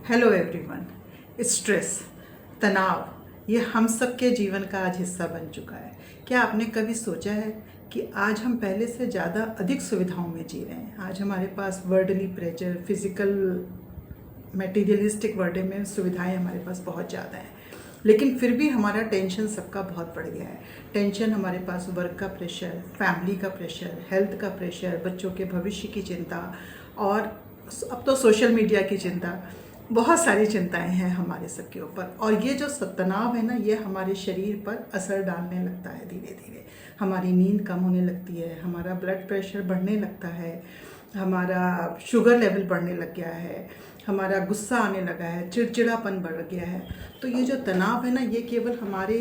Hello everyone. Stress, तनाव ये हम सब के जीवन का आज हिस्सा बन चुका है। क्या आपने कभी सोचा है कि आज हम पहले से ज़्यादा अधिक सुविधाओं में जी रहे हैं। आज हमारे पास worldly pressure, physical materialistic world में सुविधाएं हमारे पास बहुत ज़्यादा हैं, लेकिन फिर भी हमारा टेंशन सबका बहुत बढ़ गया है। टेंशन हमारे पास वर्क का प्रेशर, फैमिली का प्रेशर, हेल्थ का प्रेशर, बच्चों के भविष्य की चिंता और अब तो सोशल मीडिया की चिंता, बहुत सारी चिंताएं हैं हमारे सबके ऊपर। और ये जो तनाव है ना, ये हमारे शरीर पर असर डालने लगता है। धीरे धीरे हमारी नींद कम होने लगती है, हमारा ब्लड प्रेशर बढ़ने लगता है, हमारा शुगर लेवल बढ़ने लग गया है, हमारा गुस्सा आने लगा है, चिड़चिड़ापन बढ़ गया है। तो ये जो तनाव है ना, ये केवल हमारे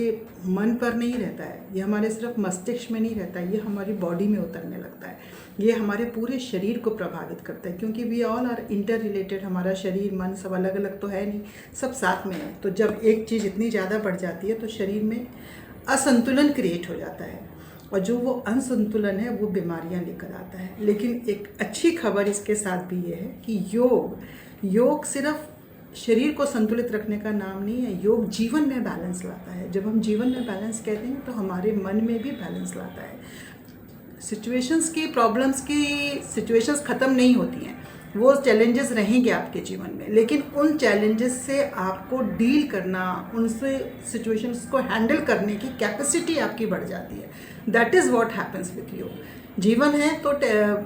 मन पर नहीं रहता है, ये हमारे सिर्फ मस्तिष्क में नहीं रहता है, ये हमारी बॉडी में उतरने लगता है। ये हमारे पूरे शरीर को प्रभावित करता है, क्योंकि we all are inter related. हमारा शरीर मन सब अलग अलग तो है नहीं, सब साथ में है। तो जब एक चीज़ इतनी ज़्यादा बढ़ जाती है तो शरीर में असंतुलन क्रिएट हो जाता है, और जो वो असंतुलन है वो बीमारियां लेकर आता है। लेकिन एक अच्छी खबर इसके साथ भी ये है कि योग सिर्फ शरीर को संतुलित रखने का नाम नहीं है, योग जीवन में बैलेंस लाता है। जब हम जीवन में बैलेंस कहते हैं तो हमारे मन में भी बैलेंस लाता है। सिचुएशंस ख़त्म नहीं होती हैं, वो चैलेंजेस रहेंगे आपके जीवन में, लेकिन उन चैलेंजेस से आपको डील करना, उनसे सिचुएशंस को हैंडल करने की कैपेसिटी आपकी बढ़ जाती है। That is what happens with you. जीवन है तो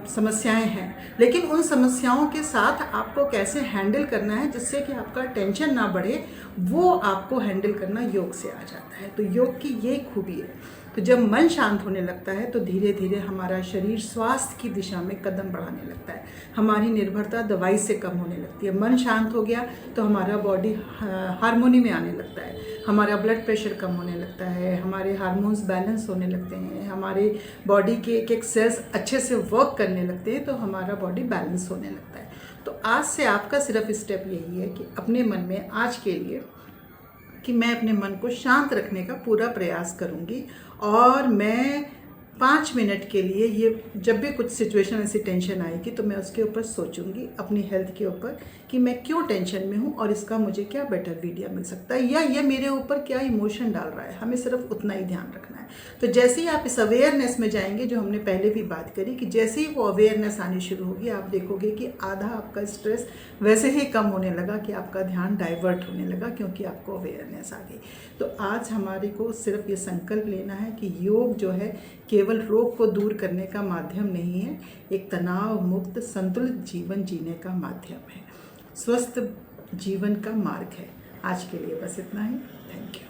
समस्याएं हैं, लेकिन उन समस्याओं के साथ आपको कैसे हैंडल करना है जिससे कि आपका टेंशन ना बढ़े, वो आपको हैंडल करना योग से आ जाता है। तो योग की ये खूबी है। तो जब मन शांत होने लगता है तो धीरे धीरे हमारा शरीर स्वास्थ्य की दिशा में कदम बढ़ाने लगता है। हमारी निर्भरता दवाई से कम होने लगती है। मन शांत हो गया तो हमारा बॉडी हार्मोनी में आने लगता है, हमारा ब्लड प्रेशर कम होने लगता है, हमारे हार्मोन्स बैलेंस होने लगते हैं, हमारे बॉडी के एक एक सेल्स अच्छे से वर्क करने लगते हैं, तो हमारा बॉडी बैलेंस होने लगता है। तो आज से आपका सिर्फ स्टेप यही है कि अपने मन में आज के लिए कि मैं अपने मन को शांत रखने का पूरा प्रयास करूंगी, और मैं 5 मिनट के लिए ये जब भी कुछ सिचुएशन ऐसी टेंशन आएगी तो मैं उसके ऊपर सोचूंगी, अपनी हेल्थ के ऊपर, कि मैं क्यों टेंशन में हूँ और इसका मुझे क्या बेटर वीडियो मिल सकता है, या ये मेरे ऊपर क्या इमोशन डाल रहा है। हमें सिर्फ उतना ही ध्यान रखना है। तो जैसे ही आप इस अवेयरनेस में जाएंगे, जो हमने पहले भी बात करी, कि जैसे ही वो अवेयरनेस आनी शुरू होगी, आप देखोगे कि आधा आपका स्ट्रेस वैसे ही कम होने लगा, कि आपका ध्यान डाइवर्ट होने लगा, क्योंकि आपको अवेयरनेस आ गई। तो आज हमारे को सिर्फ ये संकल्प लेना है कि योग जो है केवल रोग को दूर करने का माध्यम नहीं है, एक तनाव मुक्त संतुलित जीवन जीने का माध्यम है, स्वस्थ जीवन का मार्ग है। आज के लिए बस इतना ही। Thank you.